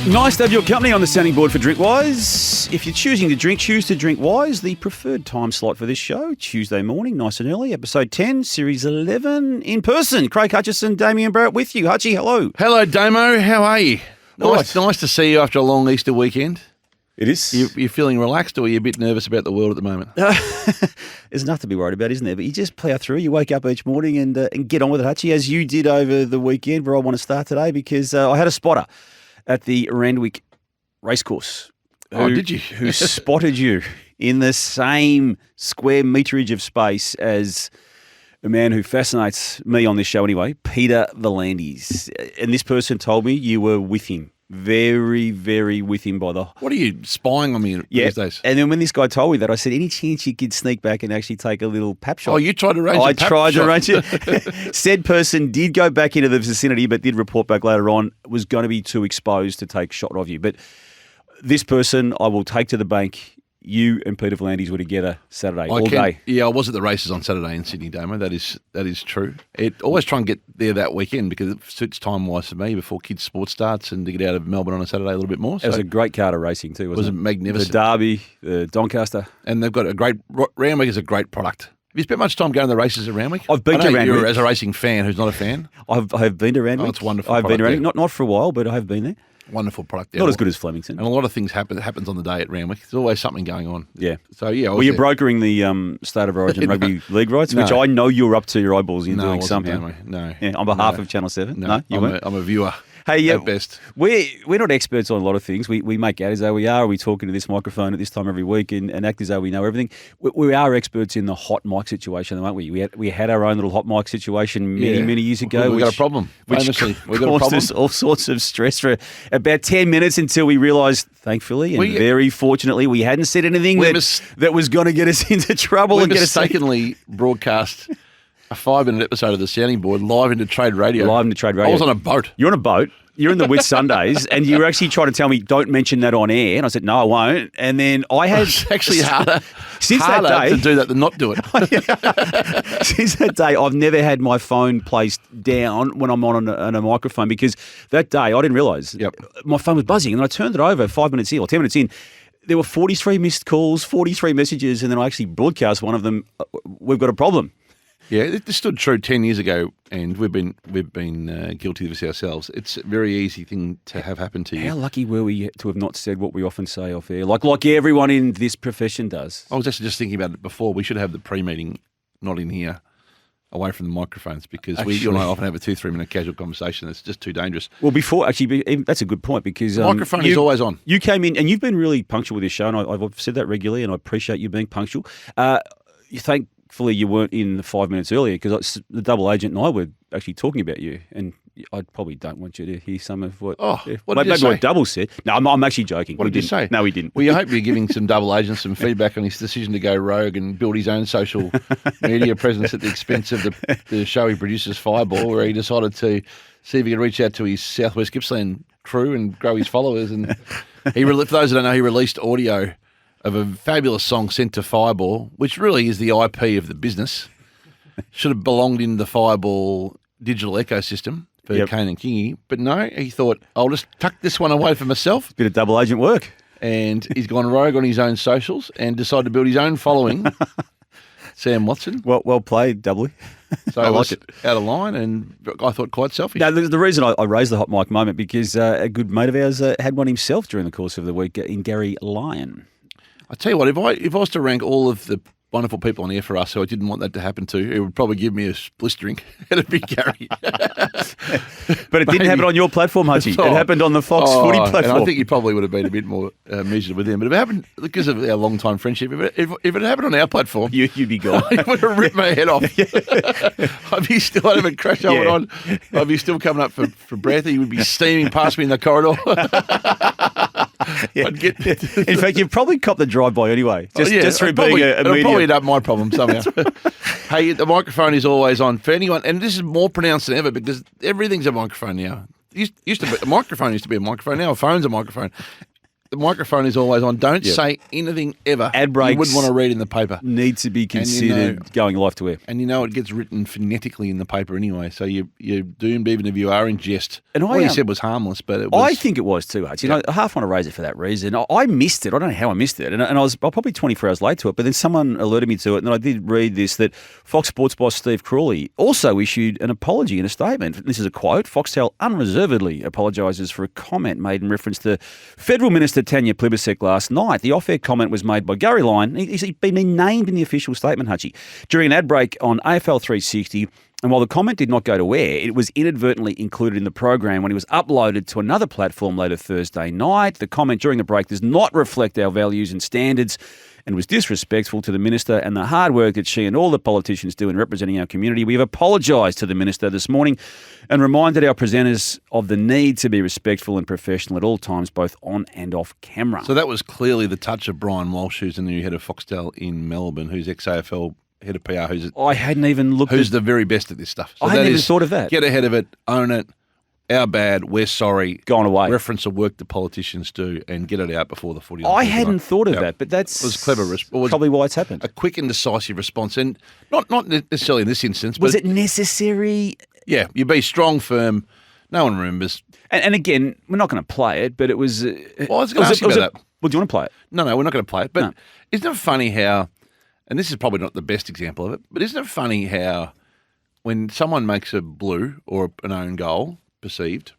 Nice to have your company on the sounding board for Drinkwise. If you're choosing to drink, choose to drink wise. The preferred time slot for this show, Tuesday morning, nice and early, episode 10, series 11, in person. Craig Hutchison, Damian Barrett with you. Hutchie, hello. Hello, Damo. How are you? Nice to see you after a long Easter weekend. It is. You feeling relaxed, or are you a bit nervous about the world at the moment? There's enough to be worried about, isn't there? But you just plough through. You wake up each morning and get on with it, Hutchie, as you did over the weekend, where I want to start today, because I had a spotter at the Randwick racecourse. Did you? Who spotted you in the same square meterage of space as a man who fascinates me on this show anyway, Peter V'landys. And this person told me you were with him. Very, very with him by the... What are you spying on me these days? And then when this guy told me that, I said, any chance you could sneak back and actually take a little pap shot? Oh, you tried to arrange I a pap tried shot. to arrange it. Said person did go back into the vicinity, but did report back later on, was going to be too exposed to take a shot of you. But this person, I will take to the bank. You and Peter V'landys were together Saturday, all day. Yeah, I was at the races on Saturday in Sydney, Damo. That is true. Always try and get there that weekend because it suits time-wise for me before kids' sports starts and to get out of Melbourne on a Saturday a little bit more. It was a great card of racing too, wasn't it? It was magnificent. The Derby, the Doncaster. And they've got a great... Randwick is a great product. Have you spent much time going to the races at Randwick? I've been to Randwick. As a racing fan who's not a fan. I have been to Randwick. Oh, it's wonderful. I've been to Randwick, not for a while, but I have been there. Wonderful product. Not as good as Flemington. And a lot of things happens on the day at Randwick. There's always something going on. Yeah. So, yeah. Well, you're brokering the State of Origin Rugby League rights, which I know you're up to your eyeballs in doing somehow. No. Yeah, on behalf of Channel 7? No, you weren't? I'm a viewer. Hey, at best. We're not experts on a lot of things. We make out as though we are. We talk into this microphone at this time every week and act as though we know everything. We are experts in the hot mic situation, aren't we? We had our own little hot mic situation many years ago. We got a problem. Which caused us all sorts of stress for about 10 minutes until we realised, thankfully and very fortunately, we hadn't said anything that was going to get us into trouble. We and get us mistakenly broadcast a 5-minute episode of the Sounding Board live into Trade Radio. I was on a boat. You're on a boat. You're in the Whit Sundays, and you were actually trying to tell me, don't mention that on air. And I said, no, I won't. And then I had... It's actually harder that day, to do that than not do it. Since that day, I've never had my phone placed down when I'm on a microphone, because that day, I didn't realise my phone was buzzing. And then I turned it over 5 minutes in, or 10 minutes in. There were 43 missed calls, 43 messages, and then I actually broadcast one of them. We've got a problem. Yeah, this stood true 10 years ago, and we've been guilty of this ourselves. It's a very easy thing to have happen to you. How lucky were we to have not said what we often say off air, like everyone in this profession does? I was actually just thinking about it before. We should have the pre-meeting not in here, away from the microphones, because you and I often have a 2-3 minute casual conversation. It's just too dangerous. Well, that's a good point, because the microphone is always on. You came in and you've been really punctual with this show, and I've said that regularly, and I appreciate you being punctual. Thankfully, you weren't in 5 minutes earlier, because the double agent and I were actually talking about you, and I probably don't want you to hear some of what. What did you maybe say? what Double said. No, I'm actually joking. What did you say? No, we didn't. Well, you hope you're giving some double agents some feedback on his decision to go rogue and build his own social media presence at the expense of the show he produces, Fireball, where he decided to see if he could reach out to his Southwest Gippsland crew and grow his followers. And for those that don't know, he released audio of a fabulous song sent to Fireball, which really is the IP of the business. Should have belonged in the Fireball digital ecosystem for Kane and Kingy. But no, he thought, I'll just tuck this one away for myself. Bit of double agent work. And he's gone rogue on his own socials and decided to build his own following. Sam Watson. Well played, doubly. So I like it. Out of line, and I thought quite selfish. No, the reason I raised the hot mic moment, because a good mate of ours had one himself during the course of the week in Gary Lyon. I tell you what, if I was to rank all of the wonderful people on air for us who I didn't want that to happen to, it would probably give me a blistering. It'd be Gary. But it didn't happen on your platform, Hutchie. It happened on the Fox Footy platform. And I think you probably would have been a bit more measured with him. But if it happened, because of our long-time friendship, if it happened on our platform, you'd be gone. It would have ripped my head off. I'd have a crash on. I'd be still coming up for breath. He would be steaming past me in the corridor. In fact, you've probably copped the drive-by anyway, just through being a media. Probably end up my problem somehow. Hey, the microphone is always on for anyone, and this is more pronounced than ever because everything's a microphone now. A microphone used to be a microphone. Now a phone's a microphone. The microphone is always on. Don't say anything ever Ad breaks you wouldn't want to read in the paper. Need to be considered going live to air. And it gets written phonetically in the paper anyway, so you're doomed even if you are in jest. And what you said was harmless, but it was... I think it was too, Hutch. I half want to raise it for that reason. I missed it. I don't know how I missed it. And I was probably 24 hours late to it, but then someone alerted me to it, and then I did read this, that Fox Sports boss Steve Crawley also issued an apology in a statement. This is a quote. Foxtel unreservedly apologises for a comment made in reference to Federal Minister Tanya Plibersek last night. The off-air comment was made by Gary Lyon. He's been named in the official statement, Hutchie, during an ad break on AFL 360. And while the comment did not go to air, it was inadvertently included in the program when it was uploaded to another platform later Thursday night. The comment during the break does not reflect our values and standards and was disrespectful to the Minister and the hard work that she and all the politicians do in representing our community. We have apologised to the Minister this morning and reminded our presenters of the need to be respectful and professional at all times, both on and off camera. So that was clearly the touch of Brian Walsh, who's the new head of Foxtel in Melbourne, who's ex-AFL head of PR. I hadn't even looked who's the very best at this stuff. So I hadn't even thought of that. Get ahead of it, own it. Our bad, we're sorry. Gone away. Reference the work the politicians do and get it out before the footy. I hadn't thought of that, but it was clever. Probably why it's happened. A quick and decisive response, and not necessarily in this instance. Was it necessary? Yeah, you be strong, firm. No one remembers. And again, we're not going to play it, but it was... well, I was going to ask you about that. Well, do you want to play it? No, we're not going to play it. But isn't it funny how, and this is probably not the best example of it, but isn't it funny how when someone makes a blue or an own goal, perceived,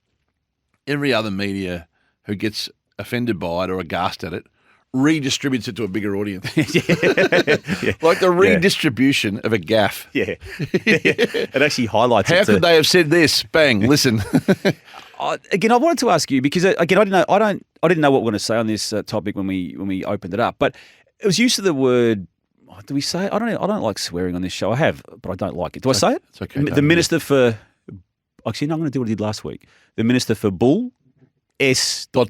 every other media who gets offended by it or aghast at it redistributes it to a bigger audience. Yeah. Like the redistribution of a gaffe. Yeah. It actually highlights How could they have said this? Bang, listen. Again, I wanted to ask you because again, I didn't know what we were going to say on this topic when we opened it up, but it was used to the word. Do we say? I don't like swearing on this show. I have, but I don't like it. Do I say it? It's okay. The Minister for. Actually, no, I'm going to do what I did last week. The Minister for Bull. S. ... Now,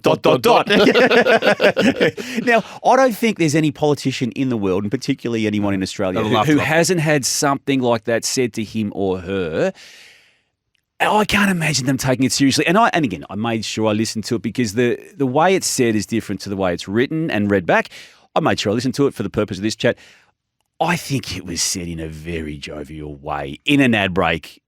I don't think there's any politician in the world, and particularly anyone in Australia, who hasn't had something like that said to him or her. I can't imagine them taking it seriously. And again, I made sure I listened to it because the way it's said is different to the way it's written and read back. I made sure I listened to it for the purpose of this chat. I think it was said in a very jovial way, in an ad break,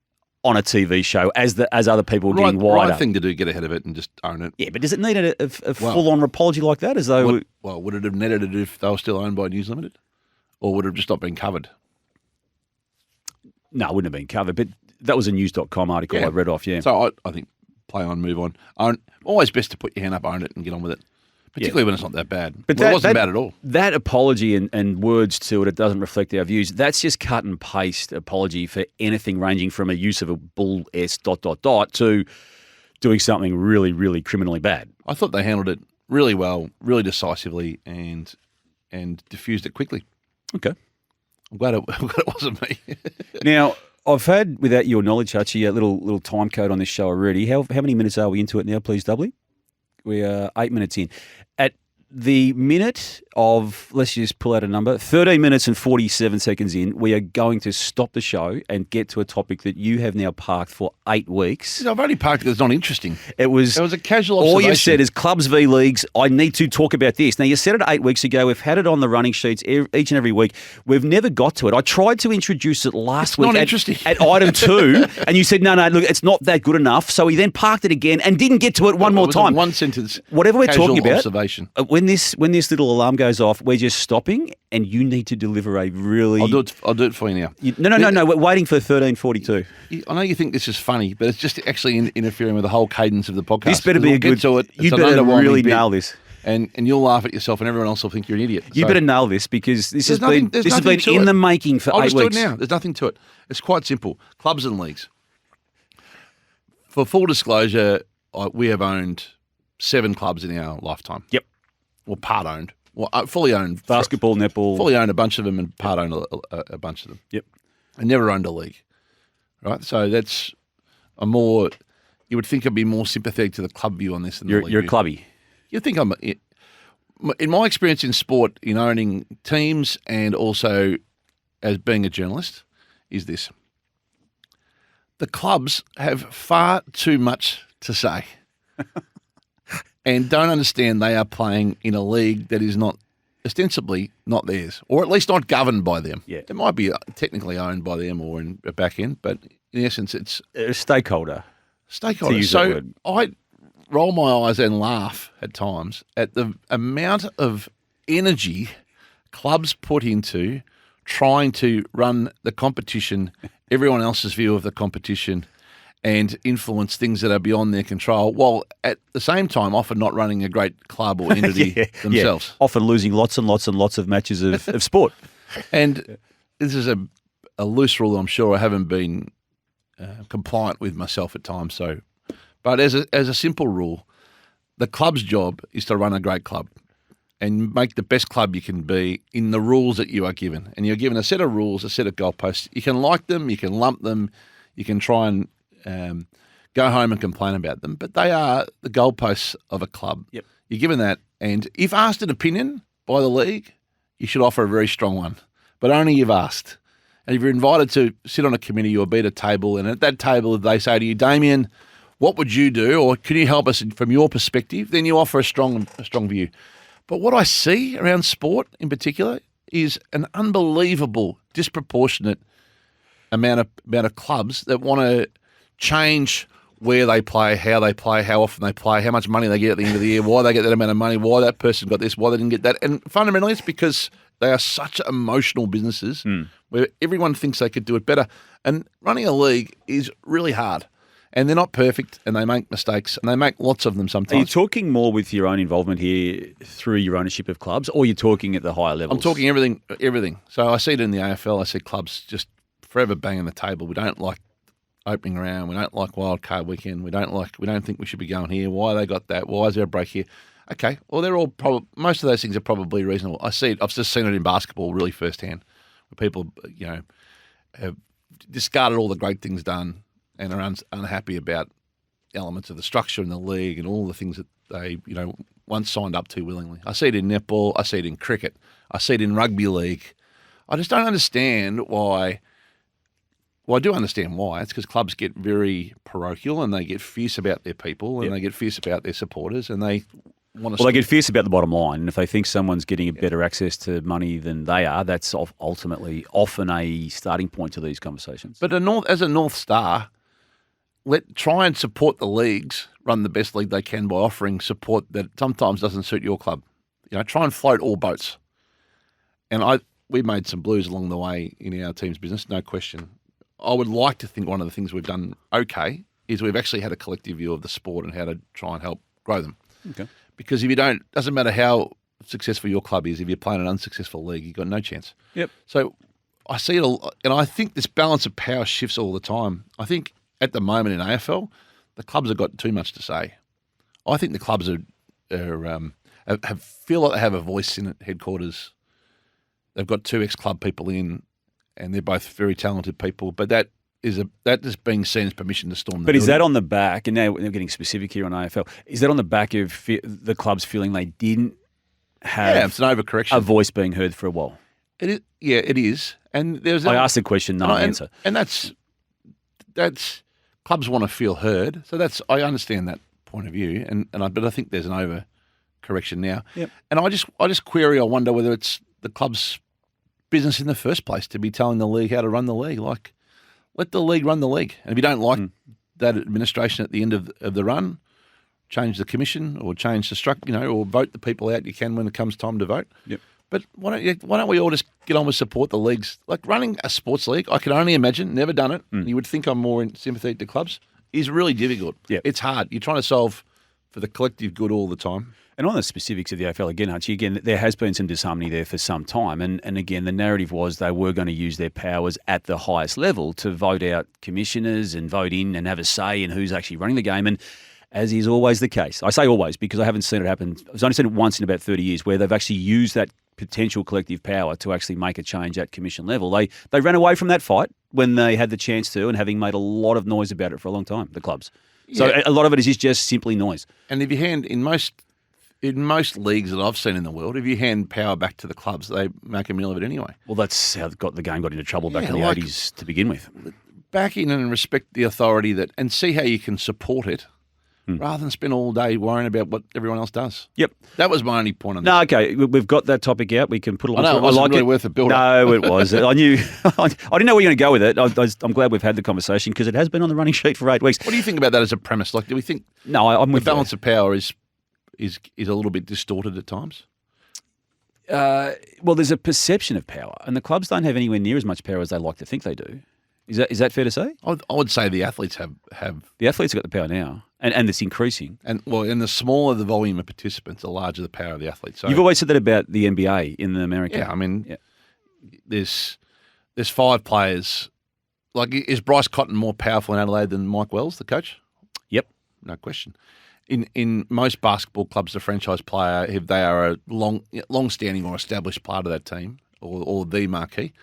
on a TV show as other people were getting wider. Right thing to do, get ahead of it and just own it. Yeah, but does it need a full-on apology like that? As though would it have netted it if they were still owned by News Limited? Or would it have just not been covered? No, it wouldn't have been covered, but that was a news.com article I read off, yeah. So I think play on, move on. Always best to put your hand up, own it and get on with it. Particularly when it's not that bad. But it wasn't bad at all. That apology and words to it doesn't reflect our views. That's just cut and paste apology for anything ranging from a use of a bull S ... to doing something really, really criminally bad. I thought they handled it really well, really decisively, and diffused it quickly. Okay. I'm glad it wasn't me. Now, I've had, without your knowledge, Hutchie, a little time code on this show already. How many minutes are we into it now, please, Doubly? We are 8 minutes in. At the minute of, let's just pull out a number, 13 minutes and 47 seconds in, we are going to stop the show and get to a topic that you have now parked for 8 weeks. I've only parked because it's not interesting. It was a casual observation. All you said is clubs v leagues, I need to talk about this. Now, you said it 8 weeks ago. We've had it on the running sheets each and every week. We've never got to it. I tried to introduce it last week at item 2, and you said, no, look, it's not that good enough. So he then parked it again and didn't get to it one more time. One sentence. Whatever we're talking about, observation. When this little alarm goes off, we're just stopping, and you need to deliver a really... I'll do it for you now. No. We're waiting for 13:42. I know you think this is funny, but it's just actually interfering with the whole cadence of the podcast. This better be a good... You better really nail this. And you'll laugh at yourself, and everyone else will think you're an idiot. You better nail this, because this has been in the making for 8 weeks. I'll just do it now. There's nothing to it. It's quite simple. Clubs and leagues. For full disclosure, we have owned 7 clubs in our lifetime. Yep. Or part-owned. Well, fully owned. Basketball, netball. Fully owned a bunch of them and part-owned a bunch of them. Yep. I never owned a league. Right? So that's a more... You would think I'd be more sympathetic to the club view on this than the league view. You're a clubby. You think I'm... In my experience in sport, in owning teams and also as being a journalist, is this. The clubs have far too much to say. and don't understand they are playing in a league that is not ostensibly not theirs, or at least not governed by them. Yeah. It might be technically owned by them or in a back end, but in essence, it's A stakeholder. stakeholders. use that So word. I roll my eyes and laugh at times at the amount of energy clubs put into trying to run the competition, everyone else's view of the competition, and influence things that are beyond their control, while at the same time often not running a great club or entity themselves. Yeah. Often losing lots and lots and lots of matches of sport. And this is a loose rule I'm sure I haven't been compliant with myself at times. So, but as a simple rule, the club's job is to run a great club and make the best club you can be in the rules that you are given. And you're given a set of rules, a set of goalposts. You can like them, you can lump them, you can try and go home and complain about them, but they are the goalposts of a club. Yep. You're given that, and if asked an opinion by the league, you should offer a very strong one, but only if asked. And if you're invited to sit on a committee or be at a table, and at that table they say to you, Damien, what would you do, or can you help us from your perspective? Then you offer a strong view. But what I see around sport in particular is an unbelievable, disproportionate amount of clubs that want to change where they play, how often they play, how much money they get at the end of the year, why they get that amount of money, why that person got this, why they didn't get that. And fundamentally, it's because they are such emotional businesses where everyone thinks they could do it better. And running a league is really hard. And they're not perfect, and they make mistakes, and they make lots of them sometimes. Are you talking more with your own involvement here through your ownership of clubs, or you're talking at the higher levels? I'm talking everything. So I see it in the AFL. I see clubs just forever banging the table. We don't like opening round. We don't like wildcard weekend. We don't think we should be going here. Why they got that? Why is there a break here? Okay, well they're all most of those things are probably reasonable. I see it. I've just seen it in basketball really firsthand, where people have discarded all the great things done and are unhappy about elements of the structure in the league and all the things that they once signed up to willingly. I see it in netball. I see it in cricket. I see it in rugby league. I just don't understand why. Well, I do understand why. It's because clubs get very parochial and they get fierce about their people and they get fierce about their supporters and they want to... Well, they get fierce about the bottom line. And if they think someone's getting a better access to money than they are, that's ultimately often a starting point to these conversations. But as a North Star, try and support the leagues, run the best league they can by offering support that sometimes doesn't suit your club. Try and float all boats. And we made some blues along the way in our team's business, no question. I would like to think one of the things we've done okay is we've actually had a collective view of the sport and how to try and help grow them. Okay. Because if you don't, doesn't matter how successful your club is, if you're playing an unsuccessful league, you've got no chance. Yep. So I see it, and I think this balance of power shifts all the time. I think at the moment in AFL, the clubs have got too much to say. I think the clubs feel like they have a voice in headquarters. They've got two ex-club people in, and they're both very talented people, but that is being seen as permission to storm the But is building. that on the back, and now we're getting specific here on AFL, is that on the back of the clubs feeling they didn't have it's an overcorrection. a voice being heard for a while? It is, yeah, it is. And there's I asked the question, no answer. And that's clubs want to feel heard. So I understand that point of view, but I think there's an overcorrection now. Yep. And I just query, I wonder whether it's the club's business in the first place to be telling the league how to run the league. Like, let the league run the league. And if you don't like that administration at the end of the run, change the commission or change the structure, or vote the people out you can when it comes time to vote. Yep. But why don't we all just get on with support the leagues? Like running a sports league, I can only imagine, never done it. You would think I'm more in sympathy to clubs, is really difficult. Yep. It's hard. You're trying to solve for the collective good all the time. And on the specifics of the AFL, again, there has been some disharmony there for some time. And again, the narrative was they were going to use their powers at the highest level to vote out commissioners and vote in and have a say in who's actually running the game. And as is always the case, I say always because I haven't seen it happen. I've only seen it once in about 30 years where they've actually used that potential collective power to actually make a change at commission level. They ran away from that fight when they had the chance to, and having made a lot of noise about it for a long time, the clubs. So a lot of it is just simply noise. And if you hand in most leagues that I've seen in the world, if you hand power back to the clubs, they make a meal of it anyway. Well, that's how the game got into trouble back in the 80s to begin with. Back in and respect the authority and see how you can support it rather than spend all day worrying about what everyone else does. Yep. That was my only point on this. No, okay, we've got that topic out. We can put a lot. I know, it wasn't really worth a build-up. No, it was. I knew. I didn't know where you were going to go with it. I'm glad we've had the conversation because it has been on the running sheet for 8 weeks. What do you think about that as a premise? Like, do we think I'm the with balance of power is a little bit distorted at times? Well, there's a perception of power, and the clubs don't have anywhere near as much power as they like to think they do. Is that fair to say? I would say the athletes have the athletes have got the power now, and it's increasing. And the smaller the volume of participants, the larger the power of the athletes. So, you've always said that about the NBA in America. Yeah, I mean, there's 5 players. Like, is Bryce Cotton more powerful in Adelaide than Mike Wells, the coach? Yep, no question. In most basketball clubs, the franchise player, if they are a long-standing or established part of that team or the marquee,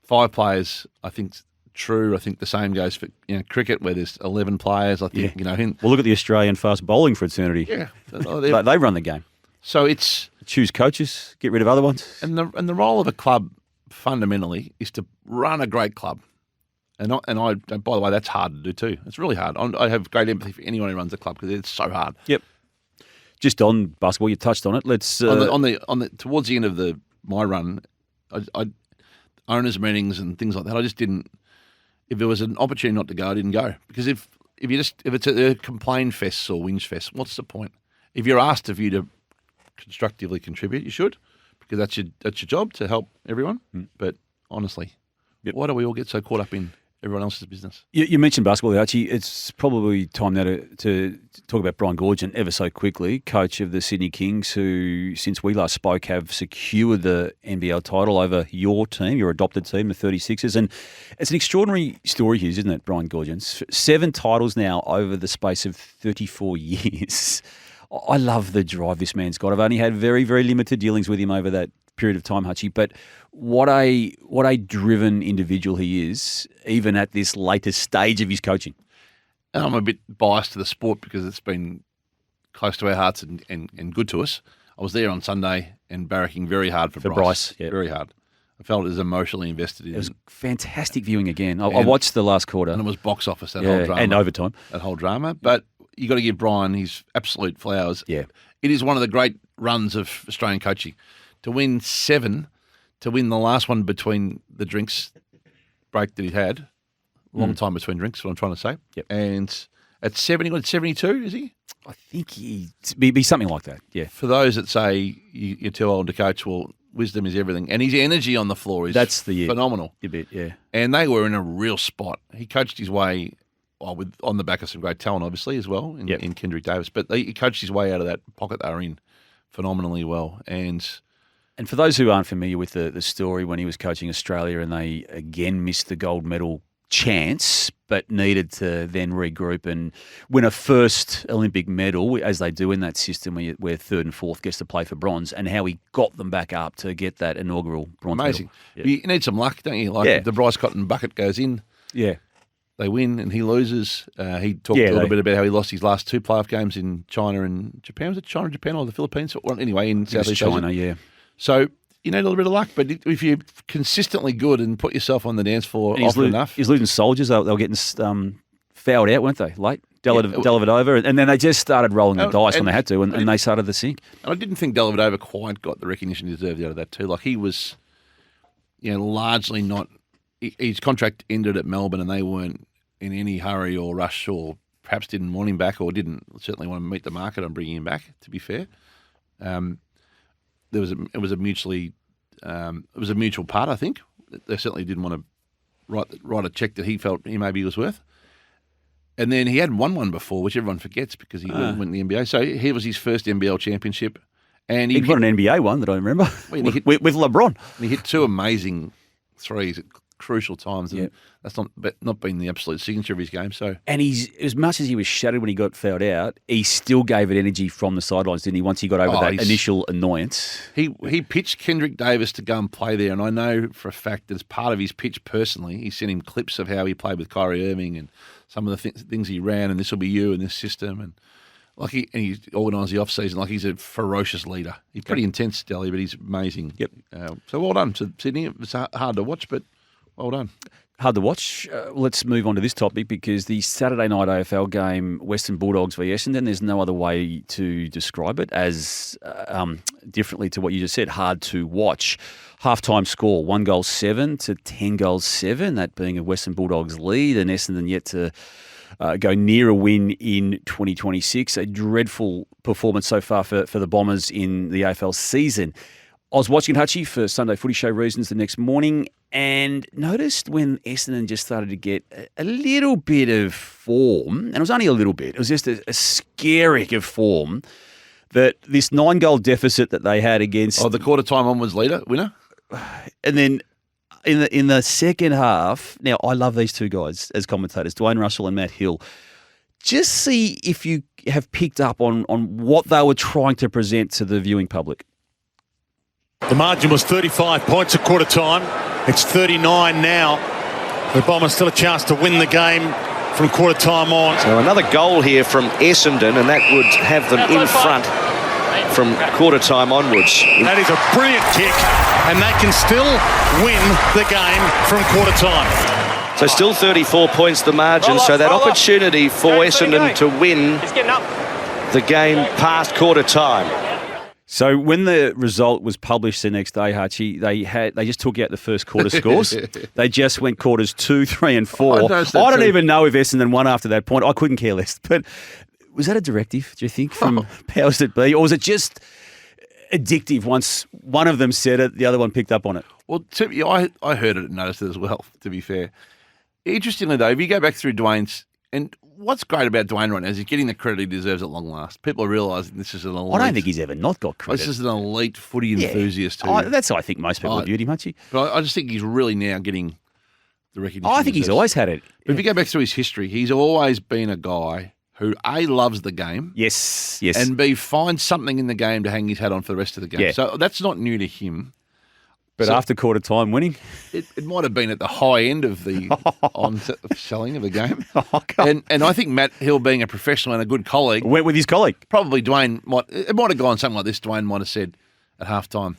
5 players, I think. True. I think the same goes for cricket, where there's 11 players. I think well, look at the Australian fast bowling fraternity. Yeah, they run the game. So it's choose coaches, get rid of other ones, and the role of a club fundamentally is to run a great club. And I by the way, that's hard to do too. It's really hard. I have great empathy for anyone who runs a club because it's so hard. Yep. Just on basketball, you touched on it. Let's on the towards the end of my run, I owners meetings and things like that. I just didn't. If there was an opportunity not to go, I didn't go because if it's a complain fest or whinge fest, what's the point? If you're asked of you to constructively contribute, you should, because that's your job to help everyone. But honestly, why do we all get so caught up in everyone else's business? You mentioned basketball, Archie. It's probably time now to talk about Brian Goorjian ever so quickly, coach of the Sydney Kings, who, since we last spoke, have secured the NBL title over your team, your adopted team, the 36ers. And it's an extraordinary story here, isn't it, Brian Goorjian? 7 titles now over the space of 34 years. I love the drive this man's got. I've only had very, very limited dealings with him over that period of time, Hutchie, but what a driven individual he is, even at this latest stage of his coaching. And I'm a bit biased to the sport because it's been close to our hearts and good to us. I was there on Sunday and barracking very hard for Bryce. Very hard. I felt as emotionally invested in it. It was fantastic viewing again. I watched the last quarter. And it was box office, that whole drama. And overtime. That whole drama. But you got to give Brian his absolute flowers. Yeah. It is one of the great runs of Australian coaching. To win 7, to win the last one between the drinks break that he had, long time between drinks, what I'm trying to say. Yep. And at 70, what, 72, is he? I think he'd be something like that, yeah. For those that say you're too old to coach, well, wisdom is everything. And his energy on the floor is phenomenal. A bit, yeah. And they were in a real spot. He coached his way, on the back of some great talent, obviously, as well, in Kendrick Davis. But he coached his way out of that pocket they were in phenomenally well. And for those who aren't familiar with the story, when he was coaching Australia and they again missed the gold medal chance, but needed to then regroup and win a first Olympic medal, as they do in that system where 3rd and 4th gets to play for bronze, and how he got them back up to get that inaugural bronze Amazing. medal. You need some luck, don't you? Like the Bryce Cotton bucket goes in. Yeah. They win and he loses. He talked a little bit about how he lost his last 2 playoff games in China and Japan. Was it China and Japan or the Philippines? Well, anyway, in Southeast China, Asia. yeah. So you need a little bit of luck, but if you're consistently good and put yourself on the dance floor often enough. He's losing soldiers. They were getting fouled out, weren't they? Late. Dellavedova. And then they just started rolling the dice when they had to, and they started to sink. And I didn't think Dellavedova quite got the recognition he deserved out of that too. Like, he was, largely not. His contract ended at Melbourne, and they weren't in any hurry or rush, or perhaps didn't want him back, or didn't certainly want to meet the market on bringing him back. To be fair, it was a mutual part. I think they certainly didn't want to write a check that he felt maybe he was worth. And then he hadn't won one before, which everyone forgets because he went in the NBA. So here was his first NBL championship, and he won an NBA one that I remember with LeBron. And he hit 2 amazing threes at crucial times, and that's not been the absolute signature of his game. So, and as much as he was shattered when he got fouled out, he still gave it energy from the sidelines, didn't he? Once he got over that initial annoyance, he pitched Kendrick Davis to go and play there, and I know for a fact that as part of his pitch personally, he sent him clips of how he played with Kyrie Irving and some of the things he ran, and this will be you in this system, and he organised the off season. Like, he's a ferocious leader. He's pretty intense, Delhi, but he's amazing. Yep. So well done to Sydney. It's hard to watch, but well done. hard to watch. Let's move on to this topic because the Saturday night AFL game, Western Bulldogs v Essendon, there's no other way to describe it as differently to what you just said, hard to watch. Half-time score, 1-7 to 10-7, that being a Western Bulldogs lead, and Essendon yet to go near a win in 2026. A dreadful performance so far for the Bombers in the AFL season. I was watching Hutchie for Sunday Footy Show reasons the next morning and noticed when Essendon just started to get a little bit of form, and it was only a little bit, it was just a skerrick of form, that this 9-goal deficit that they had against... Oh, the quarter time onwards winner? And then in the second half, now I love these two guys as commentators, Dwayne Russell and Matt Hill. Just see if you have picked up on what they were trying to present to the viewing public. The margin was 35 points at quarter time. It's 39 now. The Bombers still a chance to win the game from quarter time on. So another goal here from Essendon, and that would have them in front from quarter time onwards. That is a brilliant kick, and they can still win the game from quarter time. So still 34 points the margin, so that opportunity for Essendon to win the game past quarter time. So when the result was published the next day, Hutchie, they just took out the first quarter scores. They just went quarters 2, 3 and 4. I don't even know if Essendon won after that point. I couldn't care less. But was that a directive, do you think, from powers that be? Or was it just addictive once one of them said it, the other one picked up on it? Well, I heard it and noticed it as well, to be fair. Interestingly, though, if you go back through Dwayne's... And what's great about Dwayne right now is he's getting the credit he deserves at long last. People are realising this is an elite... I don't think he's ever not got credit. This is an elite footy enthusiast too. That's how I think most people viewed him, Hutchie. But I just think he's really now getting the recognition. I think he's always had it. But if you go back through his history, he's always been a guy who A, loves the game. Yes. And B, finds something in the game to hang his hat on for the rest of the game. Yeah. So that's not new to him. But after quarter time winning? It might have been at the high end of the selling of the game. And I think Matt Hill, being a professional and a good colleague... Went with his colleague. Probably Dwayne might have gone something like this. Dwayne might have said at halftime,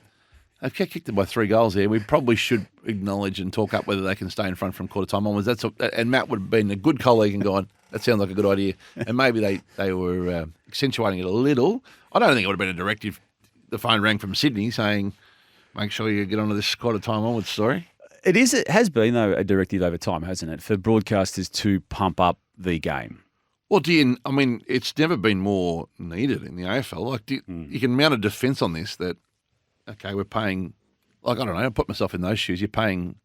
they've kicked them by 3 goals there. We probably should acknowledge and talk up whether they can stay in front from quarter time onwards. And Matt would have been a good colleague and gone, that sounds like a good idea. And maybe they were accentuating it a little. I don't think it would have been a directive. The phone rang from Sydney saying... Make sure you get onto this quarter time onwards story. It has been, though, a directive over time, hasn't it, for broadcasters to pump up the game? Well, it's never been more needed in the AFL. You can mount a defence on this that, okay, we're paying, I don't know, I put myself in those shoes. You're paying,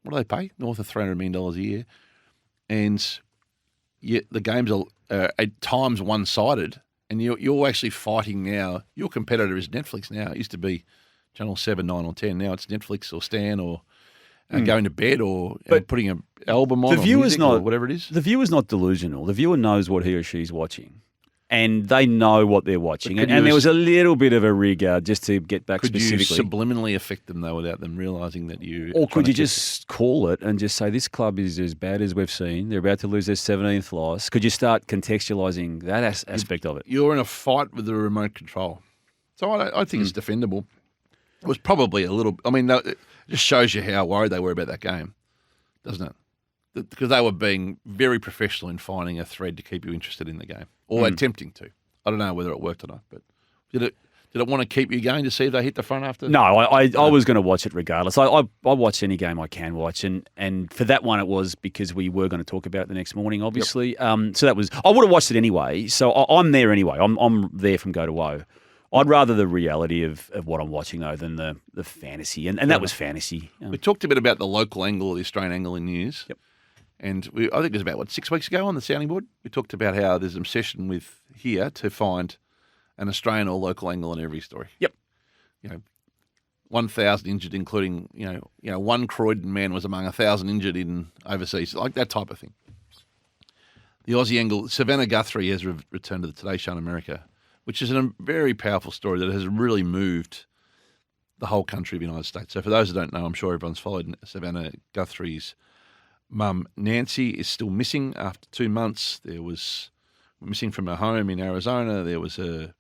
what do they pay? North of $300 million a year. And yet the games are at times one-sided, and you're actually fighting now. Your competitor is Netflix now. It used to be Channel 7, 9 or 10. Now it's Netflix or Stan or going to bed or putting an album on or music or whatever it is. The viewer's not delusional. The viewer knows what he or she's watching. And they know what they're watching. And there was a little bit of a rigor just to get back specifically. Could you subliminally affect them, though, without them realising that you... Or could you just call it and just say, this club is as bad as we've seen. They're about to lose their 17th loss. Could you start contextualising that aspect of it? You're in a fight with the remote control. So I think it's defendable. It was probably a little... it just shows you how worried they were about that game, doesn't it? Because they were being very professional in finding a thread to keep you interested in the game, or attempting to. I don't know whether it worked or not, but did it want to keep you going to see if they hit the front after? No, I was going to watch it regardless. I watch any game I can watch, and for that one it was because we were going to talk about it the next morning, obviously. Yep. So that was... I would have watched it anyway, so I'm there anyway. I'm there from go to woe. I'd rather the reality of what I'm watching, though, than the fantasy. And that was fantasy. We talked a bit about the local angle, the Australian angle in news. Yep. And I think it was about, 6 weeks ago on the sounding board? We talked about how there's an obsession with here to find an Australian or local angle in every story. Yep. 1,000 injured, including, one Croydon man was among 1,000 injured in overseas, like that type of thing. The Aussie angle, Savannah Guthrie has returned to the Today Show in America, which is a very powerful story that has really moved the whole country of the United States. So for those who don't know, I'm sure everyone's followed Savannah Guthrie's mum, Nancy, is still missing after 2 months. There was missing from her home in Arizona. There was a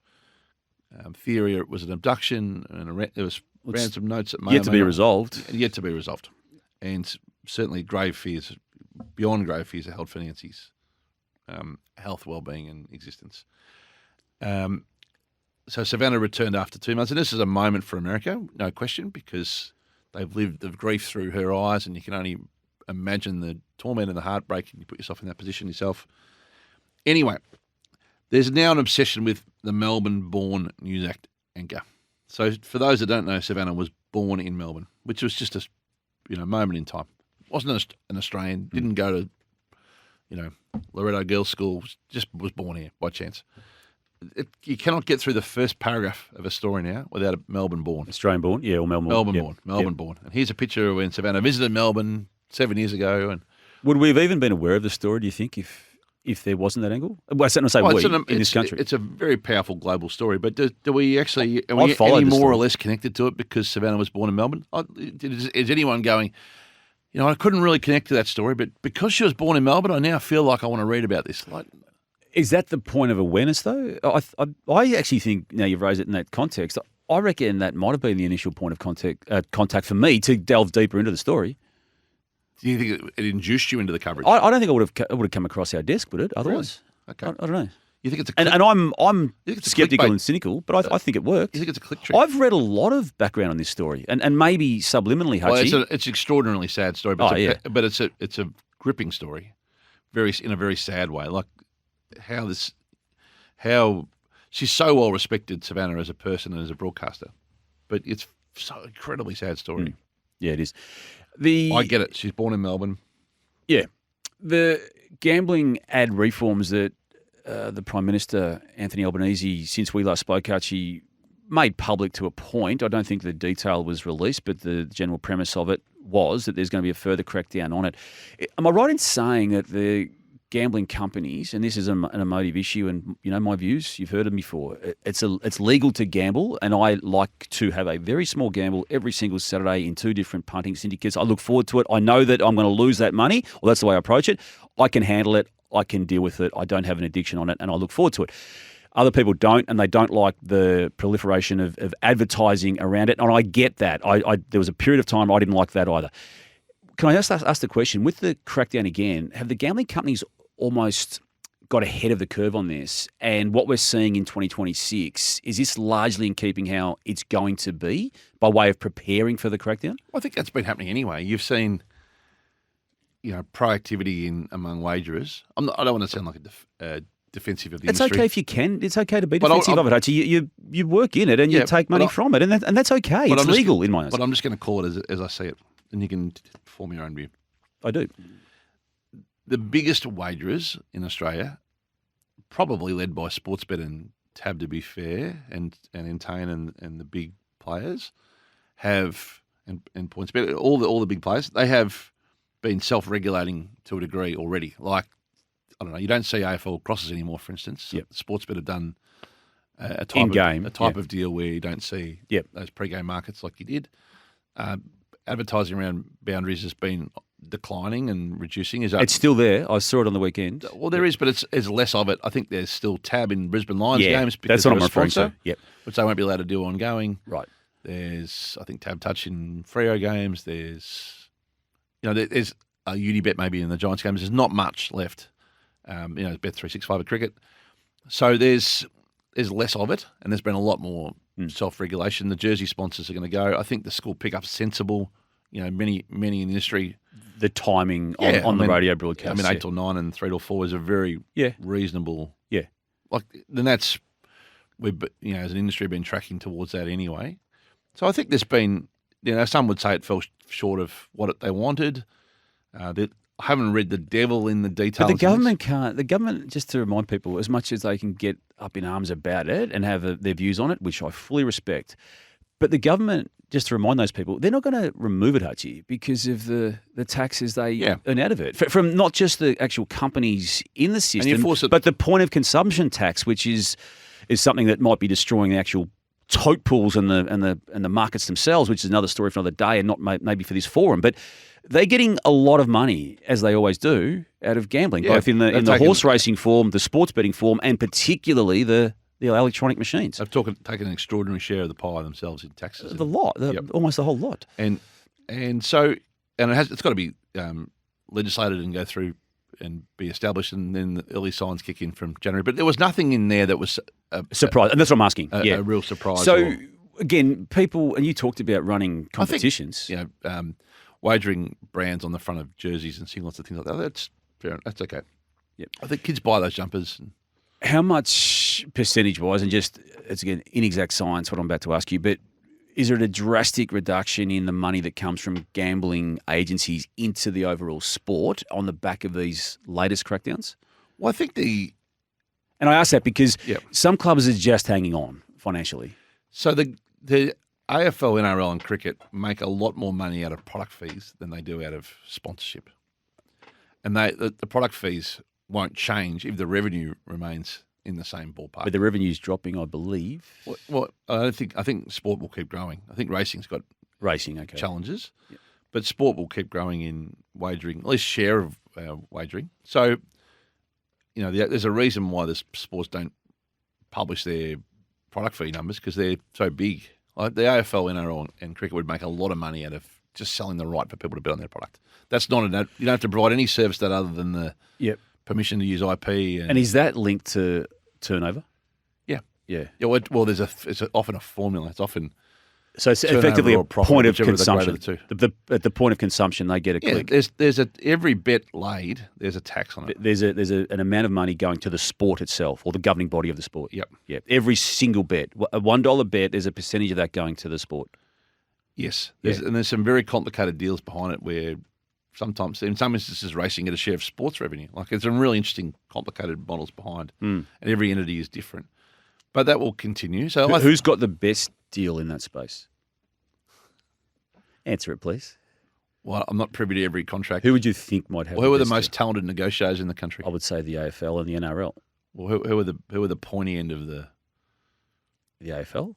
theory it was an abduction, and there was ransom notes that yet to be resolved. Yet to be resolved. And certainly grave fears, beyond grave fears, are held for Nancy's health, well-being and existence. So Savannah returned after 2 months, and this is a moment for America, no question, because they've lived the grief through her eyes, and you can only imagine the torment and the heartbreak, and you put yourself in that position yourself. Anyway, there's now an obsession with the Melbourne-born news anchor. So for those that don't know, Savannah was born in Melbourne, which was just a moment in time. Wasn't an Australian, didn't go to Loretto Girls' School, just was born here by chance. You cannot get through the first paragraph of a story now without a Melbourne-born. Australian-born, yeah, or Melbourne-born. Melbourne-born. And here's a picture when Savannah visited Melbourne 7 years ago. And would we have even been aware of the story, do you think, if there wasn't that angle? Well, I certainly say in this country. It's a very powerful global story, but do we actually, are we any more or less connected to it because Savannah was born in Melbourne? Is anyone going, I couldn't really connect to that story, but because she was born in Melbourne, I now feel like I want to read about this. Is that the point of awareness, though? I actually think, now you've raised it in that context, I reckon that might have been the initial point of contact for me to delve deeper into the story. Do you think it induced you into the coverage? I don't think it would have come across our desk, would it? Otherwise, really? Okay. I don't know. You think it's and I'm skeptical and cynical, but I think it works. You think it's a click trick? I've read a lot of background on this story, and maybe subliminally, Hutchie. Well, it's an extraordinarily sad story, but it's a gripping story, in a very sad way. Like how she's so well respected, Savannah, as a person and as a broadcaster, but it's so incredibly sad story. Yeah, it is. I get it. She's born in Melbourne. Yeah, the gambling ad reforms that the Prime Minister, Anthony Albanese, since we last spoke, actually made public to a point. I don't think the detail was released, but the general premise of it was that there's going to be a further crackdown on it. Am I right in saying that the gambling companies, and this is an emotive issue, and my views, you've heard them before, it's legal to gamble, and I like to have a very small gamble every single Saturday in 2 different punting syndicates. I look forward to it. I know that I'm going to lose that money, or that's the way I approach it. I can handle it. I can deal with it. I don't have an addiction on it, and I look forward to it. Other people don't, and they don't like the proliferation of advertising around it, and I get that. There was a period of time I didn't like that either. Can I just ask the question, with the crackdown again, have the gambling companies almost got ahead of the curve on this? And what we're seeing in 2026, is this largely in keeping how it's going to be by way of preparing for the crackdown? Well, I think that's been happening anyway. You've seen, proactivity among wagerers. I don't want to sound like a defensive of the industry. It's okay if you can. It's okay to be defensive of it, actually. You work in it and you take money from it, and that's okay. It's legal in my eyes. But I'm just going to call it as I see it, and you can form your own view. I do. The biggest wagerers in Australia, probably led by Sportsbet and Tab, to be fair, and Entain and the big players have, and PointsBet, all the big players, they have been self-regulating to a degree already. Like, I don't know, you don't see AFL crosses anymore, for instance. Yep. Sportsbet have done a type of deal where you don't see those pre-game markets like you did. Advertising around boundaries has been declining and reducing. It's still there. I saw it on the weekend. Well, there is, but it's less of it. I think there's still Tab in Brisbane Lions games because that's what I'm referring to. Yep. Which they won't be allowed to do ongoing. Right. There's, I think, Tab Touch in Freo games. There's a Unibet maybe in the Giants games. There's not much left. Bet365 at cricket. So there's less of it, and there's been a lot more self-regulation. The jersey sponsors are going to go. I think the school pickup's sensible. Many in the industry. The timing on the radio broadcast. 8 till 9 and 3 till 4 is a very reasonable. Yeah. Then that's, we've as an industry been tracking towards that anyway. So I think there's been, some would say it fell short of what they wanted. I haven't read the devil in the details. But the government can't. The government, just to remind people, as much as they can get up in arms about it and have their views on it, which I fully respect, but the government, just to remind those people, they're not going to remove it, Hutchie, because of the taxes they earn out of it. From not just the actual companies in the system, but the point of consumption tax, which is something that might be destroying the actual tote pools and the markets themselves, which is another story for another day and not maybe for this forum. But they're getting a lot of money, as they always do, out of gambling, both in the horse racing form, the sports betting form, and particularly the electronic machines. They've taken an extraordinary share of the pie themselves in taxes. Almost the whole lot. And so and it's got to be legislated and go through and be established, and then the early signs kick in from January. But there was nothing in there that was surprise, and that's what I'm asking. A real surprise. So again, people, and you talked about running competitions. I think, wagering brands on the front of jerseys and singlets and things like that. That's fair. That's okay. Yep. I think kids buy those jumpers. How much percentage-wise, and just it's again inexact science, what I'm about to ask you, but is there a drastic reduction in the money that comes from gambling agencies into the overall sport on the back of these latest crackdowns? Well, I think and I ask that because some clubs are just hanging on financially. So the AFL, NRL and cricket make a lot more money out of product fees than they do out of sponsorship. And the product fees won't change if the revenue remains in the same ballpark. But the revenue's dropping, I believe. Well, I think sport will keep growing. I think racing's got challenges, but sport will keep growing in wagering, at least share of wagering. So, there's a reason why the sports don't publish their product fee numbers because they're so big. Like the AFL, NRL, and cricket would make a lot of money out of just selling the right for people to bet on their product. That's not you don't have to provide any service that other than the permission to use IP. And is that linked to turnover? Yeah. Well, it's often a formula. It's often so it's effectively a point of consumption. The at the point of consumption, they get a click. There's every bet laid. There's a tax on it. There's an amount of money going to the sport itself or the governing body of the sport. Yep. Every single bet, a $1 bet, there's a percentage of that going to the sport. Yes. And there's some very complicated deals behind it where sometimes, in some instances, racing get a share of sports revenue. Like there's some really interesting, complicated models behind, and every entity is different. But that will continue. So who's got the best deal in that space? Answer it, please. Well, I'm not privy to every contract. Who would you think might have? Who are the most talented negotiators in the country? I would say the AFL and the NRL. Well, who are the pointy end of the AFL?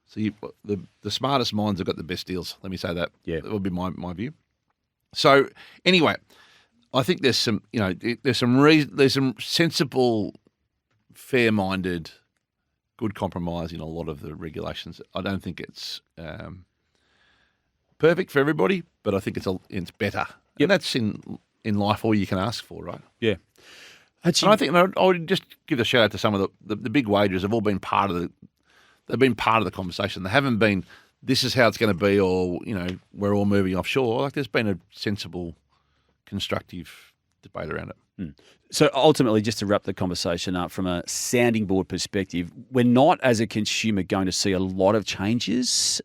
So the smartest minds have got the best deals. Let me say that. Yeah, that would be my view. So anyway, I think there's some there's some sensible, fair-minded, good compromise in a lot of the regulations. I don't think it's perfect for everybody, but I think it's better. And that's in life all you can ask for, right? Yeah. And I think I would just give a shout out to some of the big wagers have all been part of the conversation. They haven't been, this is how it's going to be, or we're all moving offshore. Like there's been a sensible, constructive debate around it. So ultimately, just to wrap the conversation up from a sounding board perspective, we're not, as a consumer, going to see a lot of changes.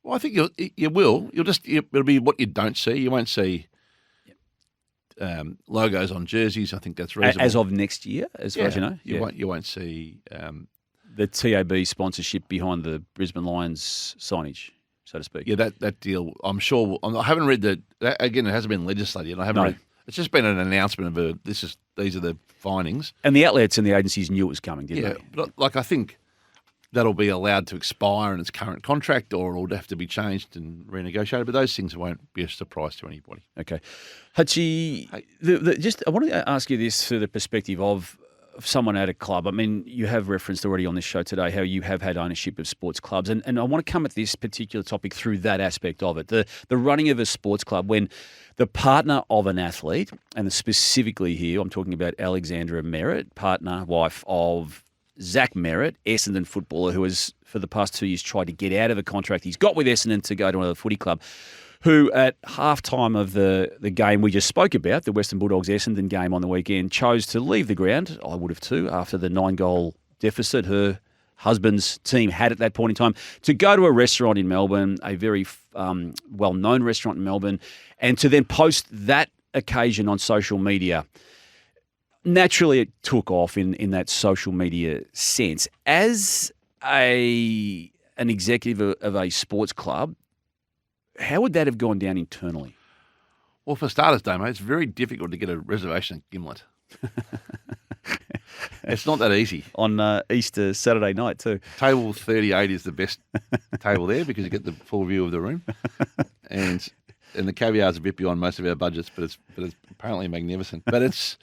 Well, I think you will. It'll be what you don't see. You won't see logos on jerseys. I think that's reasonable. As of next year, as far as you know, you won't see the TAB sponsorship behind the Brisbane Lions signage, so to speak. Yeah, that deal. I'm sure. I haven't read that. Again, it hasn't been legislated. And I haven't read. It's just been an announcement of these are the findings. And the outlets and the agencies knew it was coming, didn't they? Yeah, but I think that'll be allowed to expire in its current contract, or it'll have to be changed and renegotiated. But those things won't be a surprise to anybody. Okay, Hutchie, I wanted to ask you this through the perspective of someone at a club. I mean, you have referenced already on this show today how you have had ownership of sports clubs, and I want to come at this particular topic through that aspect of it. The running of a sports club, when the partner of an athlete, and specifically here I'm talking about Alexandra Merrett, partner, wife of Zach Merrett, Essendon footballer, who has for the past 2 years tried to get out of a contract he's got with Essendon to go to another footy club, who at halftime of the game we just spoke about, the Western Bulldogs Essendon game on the weekend, chose to leave the ground. I would have too, after the 9-goal deficit her husband's team had at that point in time, to go to a restaurant in Melbourne, a very well-known restaurant in Melbourne, and to then post that occasion on social media. Naturally, it took off in that social media sense. As an executive of a sports club, how would that have gone down internally? Well, for starters, Damo, it's very difficult to get a reservation at Gimlet. It's not that easy. On Easter Saturday night too. Table 38 is the best table there because you get the full view of the room. And the caviar's a bit beyond most of our budgets, but it's apparently magnificent. But it's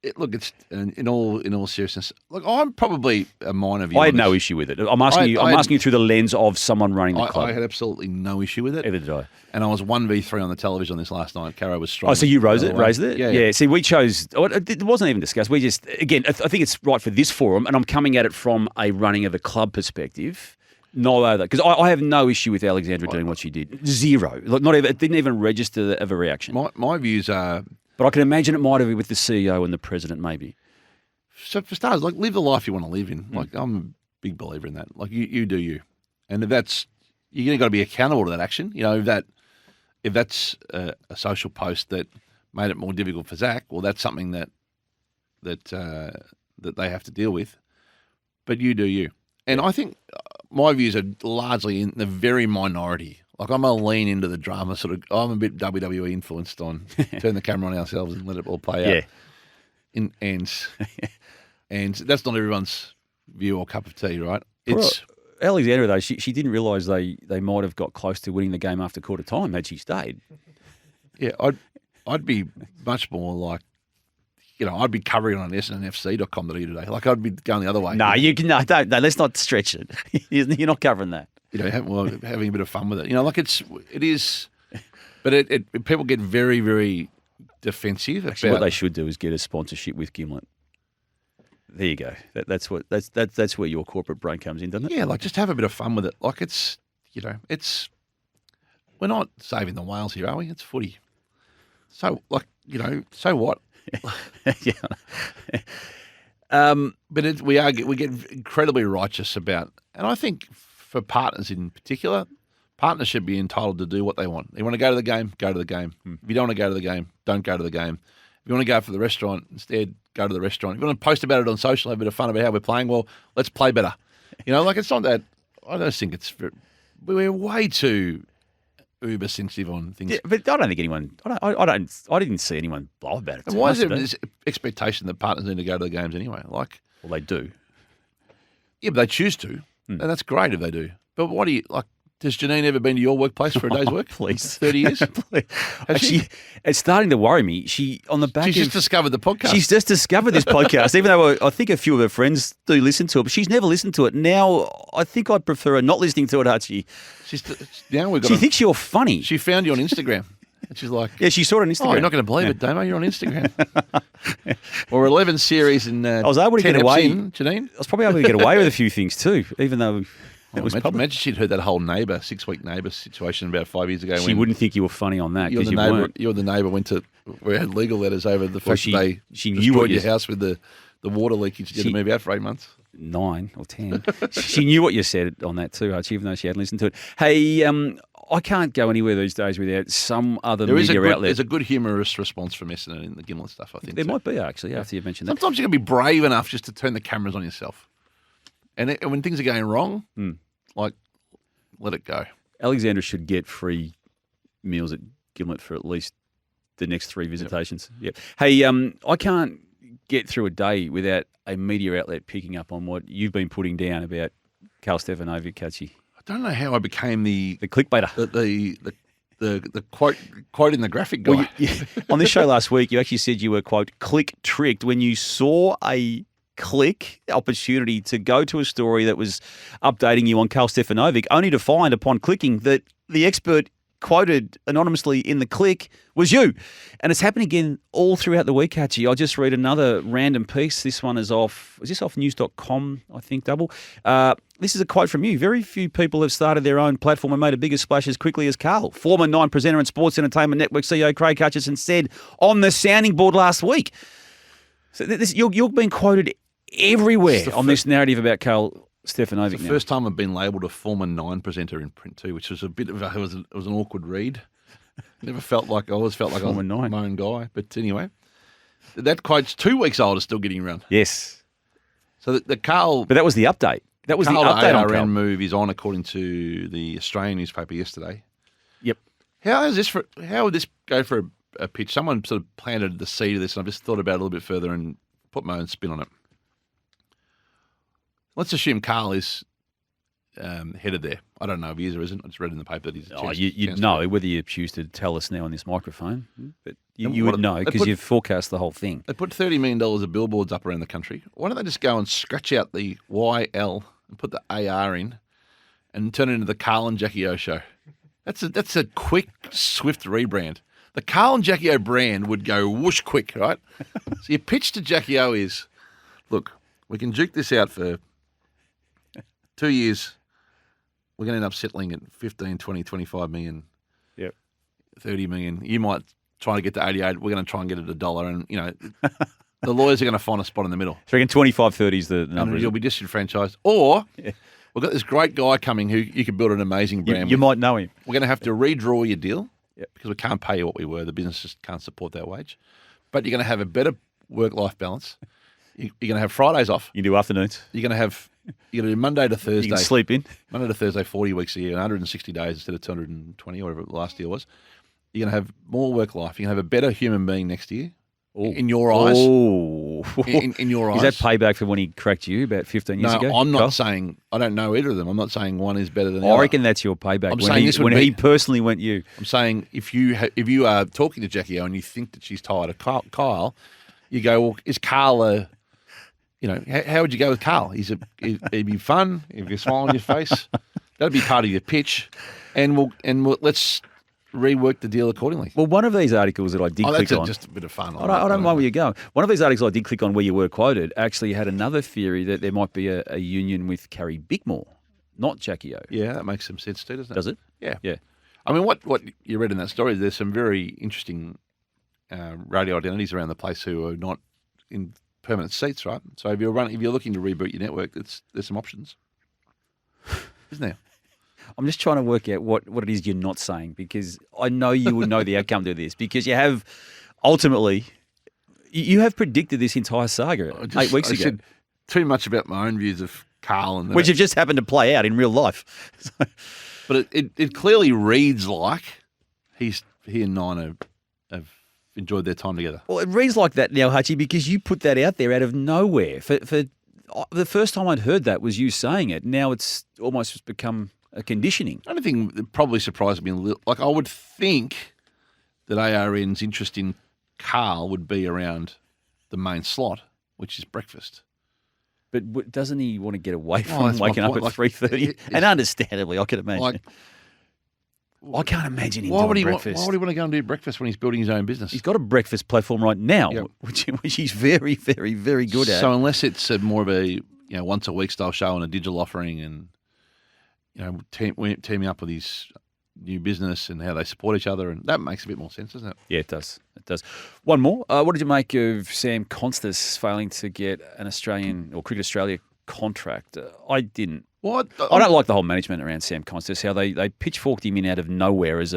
It's in all seriousness. Look, I'm probably a minor view. I had no issue with it. I'm asking you through the lens of someone running the club. I had absolutely no issue with it. Either did I. And I was 1v3 on the television this last night. Caro was strong. Oh, so you raised it? Yeah. See, we chose. It wasn't even discussed. We just, again, I think it's right for this forum, and I'm coming at it from a running of the club perspective. No other, because I have no issue with Alexandra doing what she did. Zero. Like, not even. It didn't even register of a reaction. My views are. But I can imagine it might have been with the CEO and the president, maybe. So for starters, like, live the life you want to live in. Like, I'm a big believer in that. Like, you do you, and if that's, you're going to got to be accountable to that action. You know, if that's a social post that made it more difficult for Zach, well, that's something that they have to deal with. But you do you, and I think my views are largely in the very minority. Like, I'm going to lean into the drama. I'm a bit WWE influenced on turn the camera on ourselves and let it all play out. And that's not everyone's view or cup of tea, right? It's Alexandra, though, she didn't realise they might have got close to winning the game after quarter time had she stayed. Yeah, I'd be much more like, I'd be covering it on snfc.com.au today. Like, I'd be going the other way. No, don't. No, let's not stretch it. You're not covering that. Having a bit of fun with it. It is, but people get very, very defensive. Actually, what they should do is get a sponsorship with Gimlet. There you go. That's where your corporate brain comes in, doesn't it? Yeah, like, just have a bit of fun with it. Like, we're not saving the whales here, are we? It's footy. So, so what? Yeah. But we get incredibly righteous about, and I think for partners in particular, partners should be entitled to do what they want. You want to go to the game, go to the game. If you don't want to go to the game, don't go to the game. If you want to go for the restaurant, instead go to the restaurant. If you want to post about it on social, have a bit of fun about how we're playing, well, let's play better. It's not that. I don't think we're way too uber sensitive on things. Yeah, but I don't think anyone. I didn't see anyone blow about it. And why is there this expectation that partners need to go to the games anyway? Like, well, they do. Yeah, but they choose to, and that's great if they do. But what do you like? Has Janine ever been to your workplace for a day's work? Please, 30 years. Actually, it's starting to worry me. She's just discovered the podcast. She's just discovered this podcast, even though I think a few of her friends do listen to it, but she's never listened to it. Now, I think I'd prefer her not listening to it, Hutchie. She thinks you're funny. She found you on Instagram. And she's like, yeah, she saw it on Instagram. Oh, you're not going to believe it, Damo. You're on Instagram. Or 11 series in I was able to get away. Janine? I was probably able to get away with a few things too, even though it was public. Imagine she'd heard that whole 6-week neighbour situation about 5 years ago. She wouldn't think you were funny on that because you weren't. You and the neighbour we had legal letters over the fact that she destroyed your house with the water leakage. You had to move out for 8 months. 9 or 10. She knew what you said on that too, Hutch, even though she hadn't listened to it. Hey, I can't go anywhere these days without some other media outlet. There's a good humorous response from Essendon in the Gimlet stuff, I think. There might be, actually, after you've mentioned that. Sometimes you can be brave enough just to turn the cameras on yourself. And when things are going wrong, let it go. Alexandra should get free meals at Gimlet for at least the next 3 visitations. Yep. Hey, I can't get through a day without a media outlet picking up on what you've been putting down about Karl Stefanovic, Hutchie. I don't know how I became the clickbaiter. The quote in the graphic guy. Well, on this show last week, you actually said you were, quote, click tricked when you saw a click opportunity to go to a story that was updating you on Karl Stefanovic, only to find upon clicking that the expert quoted anonymously in the click was you. And it's happened again all throughout the week, Hutchie. I'll just read another random piece. This one is off news.com, I think, double. This is a quote from you. Very few people have started their own platform and made a bigger splash as quickly as Karl. Former 9 presenter and Sports Entertainment Network CEO Craig Hutchison said on the sounding board last week. So you're being quoted everywhere on this narrative about Karl Stefanovic. It's the first time I've been labelled a former 9 presenter in print too, which was a bit of it was an awkward read. I always felt like I was my own guy. But anyway, that quote's 2 weeks old, is still getting around. Yes. So the Karl, but that was the update. That was Karl the update on ARN move is on, according to the Australian newspaper yesterday. Yep. How would this go for a pitch? Someone sort of planted the seed of this, and I've just thought about it a little bit further and put my own spin on it. Let's assume Karl is headed there. I don't know if he is or isn't. I just read in the paper that he's a you'd know whether you choose to tell us now on this microphone, but you would know because you've forecast the whole thing. They put $30 million of billboards up around the country. Why don't they just go and scratch out the YL and put the AR in and turn it into the Carl and Jackie O show? That's a quick, swift rebrand. The Carl and Jackie O brand would go whoosh quick, right? So your pitch to Jackie O is, look, we can juke this out for 2 years. We're going to end up settling at 15, 20, 25 million, 30 million. You might try to get to 88. We're going to try and get it $1. And, the lawyers are going to find a spot in the middle. So you reckon 25, 30 is the number? And you'll be disenfranchised. Or we've got this great guy coming who you could build an amazing brand You might know him. We're going to have to redraw your deal because we can't pay you what we were. The business just can't support that wage. But you're going to have a better work-life balance. You're going to have Fridays off. You do afternoons. You're going to do Monday to Thursday. You can sleep in. Monday to Thursday, 40 weeks a year, 160 days instead of 220 or whatever the last year was. You're going to have more work life. You're going to have a better human being next year. In your eyes. Oh. In your eyes. Is that payback for when he cracked you about 15 years ago? No, I'm not Kyle? saying, I don't know either of them. I'm not saying one is better than the I other. reckon that's your payback when he personally went you. I'm saying if you are talking to Jackie O and you think that she's tired of Kyle, you go, well, is Carl how would you go with Carl? He'd be fun. If you smile on your face, that'd be part of your pitch, and let's rework the deal accordingly. Well, one of these articles that I did click on, just a bit of fun. I don't mind where you're going. One of these articles I did click on where you were quoted actually had another theory that there might be a union with Carrie Bickmore, not Jackie O. Yeah, that makes some sense too, doesn't it? Does it? Yeah. Yeah. I mean, what you read in that story, there's some very interesting radio identities around the place who are not in permanent seats, right? So if you're looking to reboot your network, there's some options, isn't there? I'm just trying to work out what it is you're not saying, because I know you would know the outcome to this, because you have ultimately you have predicted this entire saga 8 weeks ago. Said too much about my own views of Carl, which have just happened to play out in real life. But it clearly reads like he and Nine have enjoyed their time together. Well, it reads like that now, Hutchie, because you put that out there out of nowhere. For the first time I'd heard that was you saying it. Now it's almost just become a conditioning. The only thing that probably surprised me a little, like I would think that ARN's interest in Carl would be around the main slot, which is breakfast. But doesn't he want to get away from waking up at 3:30? And understandably, I can imagine. I can't imagine him doing breakfast. Why would he want to go and do breakfast when he's building his own business? He's got a breakfast platform right now, which he's very, very, very good at. So unless it's more of a once a week style show and a digital offering, and teaming up with his new business and how they support each other, and that makes a bit more sense, doesn't it? Yeah, it does. It does. One more. What did you make of Sam Constas failing to get an Australian or Cricket Australia contract? I didn't. What? I don't like the whole management around Sam Constas, how they pitchforked him in out of nowhere as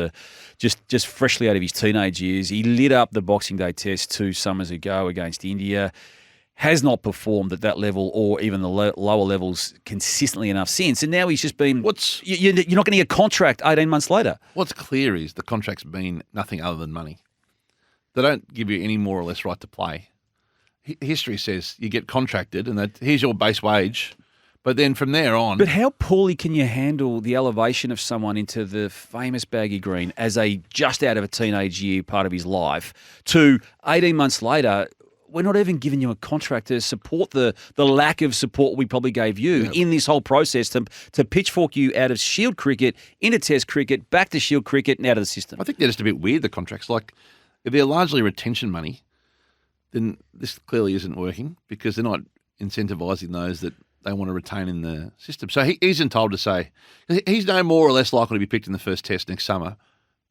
just freshly out of his teenage years. He lit up the Boxing Day test 2 summers ago against India, has not performed at that level or even the lower levels consistently enough since, and now he's just been... You're not going to get a contract 18 months later. What's clear is the contract's been nothing other than money. They don't give you any more or less right to play. History says you get contracted and that here's your base wage... But then from there on... But how poorly can you handle the elevation of someone into the famous baggy green as a just out of a teenage year part of his life to 18 months later, we're not even giving you a contract to support the lack of support we probably gave you in this whole process to pitchfork you out of Shield cricket, into Test cricket, back to Shield cricket and out of the system? I think they're just a bit weird, the contracts. Like, if they're largely retention money, then this clearly isn't working because they're not incentivising those that they want to retain in the system. So he's entitled to say, he's no more or less likely to be picked in the first test next summer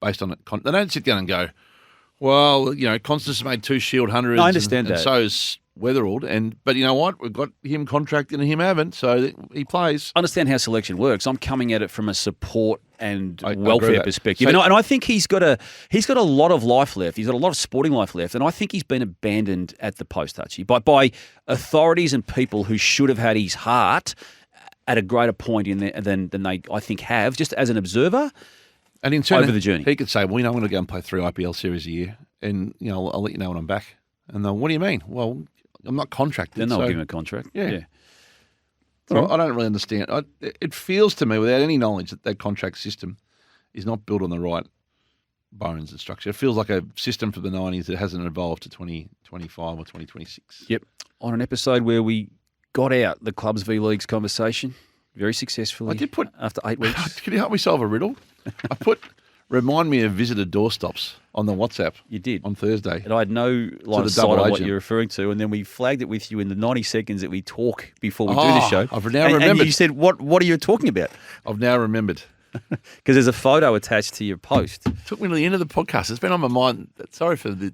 based on it. They don't sit down and go, well, Constance made 2 Shield hundreds. No, I understand that. And so's Weatherald. But you know what? We've got him contracted and him haven't, so he plays. I understand how selection works. I'm coming at it from a support and welfare perspective. So, and I think he's got a lot of life left. He's got a lot of sporting life left. And I think he's been abandoned at the post, Hutchie, by authorities and people who should have had his heart at a greater point in there than they, I think, have, just as an observer. And in turn, over the journey, he could say, well, I'm going to go and play 3 IPL series a year and, I'll let you know when I'm back. And they'll, what do you mean? Well, I'm not contracted. Then they'll give him a contract. Yeah. So I don't really understand. It feels to me, without any knowledge, that contract system is not built on the right bones and structure. It feels like a system from the 90s that hasn't evolved to 2025 or 2026. Yep. On an episode where we got out the clubs v leagues conversation very successfully. I did put after 8 weeks. Can you help me solve a riddle? I put remind me of visitor doorstops on the WhatsApp. You did on Thursday, and I had no line of sight on what you're referring to. And then we flagged it with you in the 90 seconds that we talk before we do the show. I've now remembered. And you said, "What are you talking about?" I've now remembered. Because there's a photo attached to your post. Took me to the end of the podcast. It's been on my mind. Sorry for the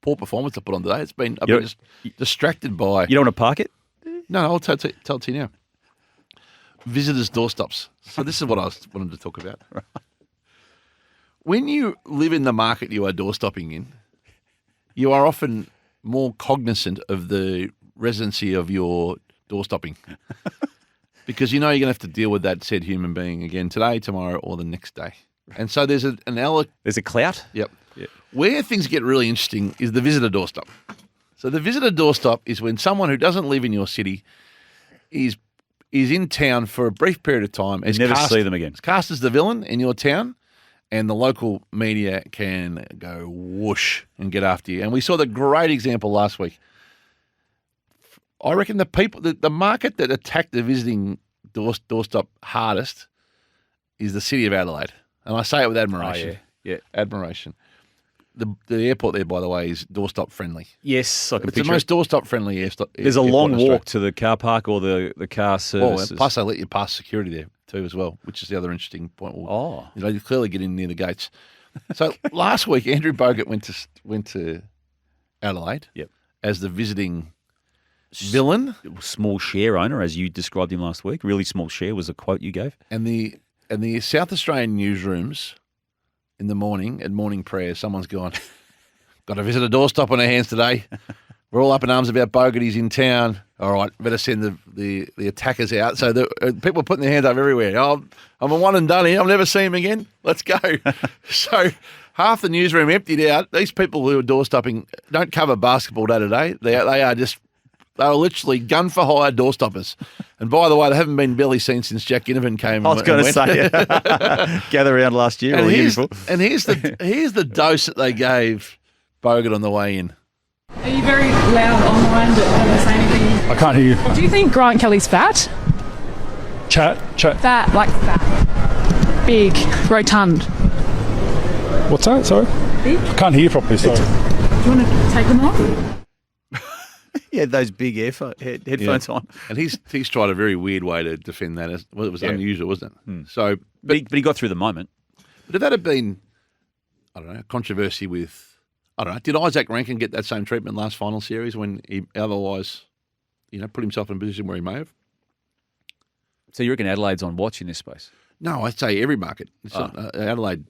poor performance I put on today. I've been just distracted by. You don't want to park it? No, I'll tell it to you now. Visitors' doorstops. So this is what I wanted to talk about. Right. When you live in the market you are doorstopping in, you are often more cognizant of the residency of your doorstopping. Because you know you're going to have to deal with that said human being again today, tomorrow, or the next day. And so there's there's a clout? Yep. Where things get really interesting is the visitor doorstop. So the visitor doorstop is when someone who doesn't live in your city is in town for a brief period of time. You never see them again. It's cast as the villain in your town, and the local media can go whoosh and get after you. And we saw the great example last week. I reckon the market that attacked the visiting doorstop hardest is the city of Adelaide. And I say it with admiration. Oh, yeah. Admiration. The airport there, by the way, is doorstop friendly. Yes, I can It's picture the most doorstop friendly airport. There's a long walk to the car park or the car services. Oh, plus they let you pass security there too as well, which is the other interesting point. You clearly get in near the gates. So last week, Andrew Bogut went to Adelaide as the visiting villain. Small share owner, as you described him last week. Really small share was a quote you gave. And the South Australian newsrooms in the morning, at morning prayer, someone's gone, got a visitor doorstop on our hands today. We're all up in arms about Bogut. He's in town. All right, better send the attackers out. So people are putting their hands up everywhere. Oh, I'm a one and done here. I'll never see him again. Let's go. So half the newsroom emptied out. These people who are doorstopping don't cover basketball day to day. They are literally gun for hire doorstoppers. And by the way, they haven't been barely seen since Jack Ginnivan came. I was going to say, gather around last year or the year before. And here's the dose that they gave Bogut on the way in. Are you very loud online but don't want to say anything? I can't hear you. Do you think Grant Kelly's fat? Chat. Fat, like fat. Big, rotund. What's that? Sorry? Big? I can't hear you properly, sorry. Do you want to take them off? He had those big headphones on. And he's tried a very weird way to defend that. It was unusual, wasn't it? So, but he got through the moment. But if that had been, I don't know, controversy with, I don't know, did Isaac Rankin get that same treatment last final series when he otherwise, put himself in a position where he may have? So you reckon Adelaide's on watch in this space? No, I'd say every market. Adelaide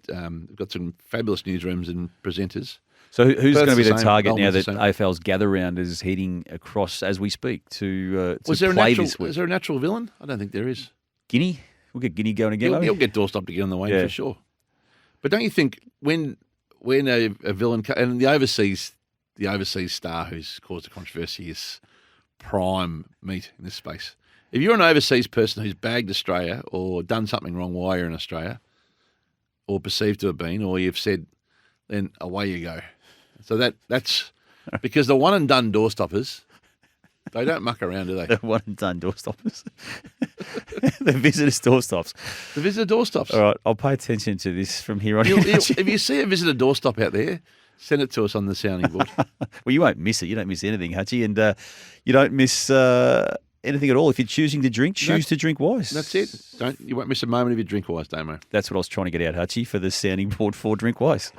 got some fabulous newsrooms and presenters. So who's going to be the target now that AFL's gather round is heading across as we speak to play this week? Was there a natural villain? I don't think there is. Guinea? We'll get Guinea going again. He'll get doorstopped again on the way for sure. But don't you think when a villain and the overseas star who's caused a controversy is prime meat in this space. If you're an overseas person who's bagged Australia or done something wrong while you're in Australia, or perceived to have been, or you've said, then away you go. So that's because the one and done doorstoppers, they don't muck around, do they? The one and done doorstoppers. The visitors doorstops. The visitor doorstops. All right, I'll pay attention to this from here on. If you see a visitor doorstop out there, send it to us on the sounding board. Well, you won't miss it. You don't miss anything, Hutchie, and you don't miss anything at all. If you're choosing to drink, choose to drink wise. That's it. You won't miss a moment if you drink wise, Damo. That's what I was trying to get out, Hutchie, for the sounding board for Drink Wise.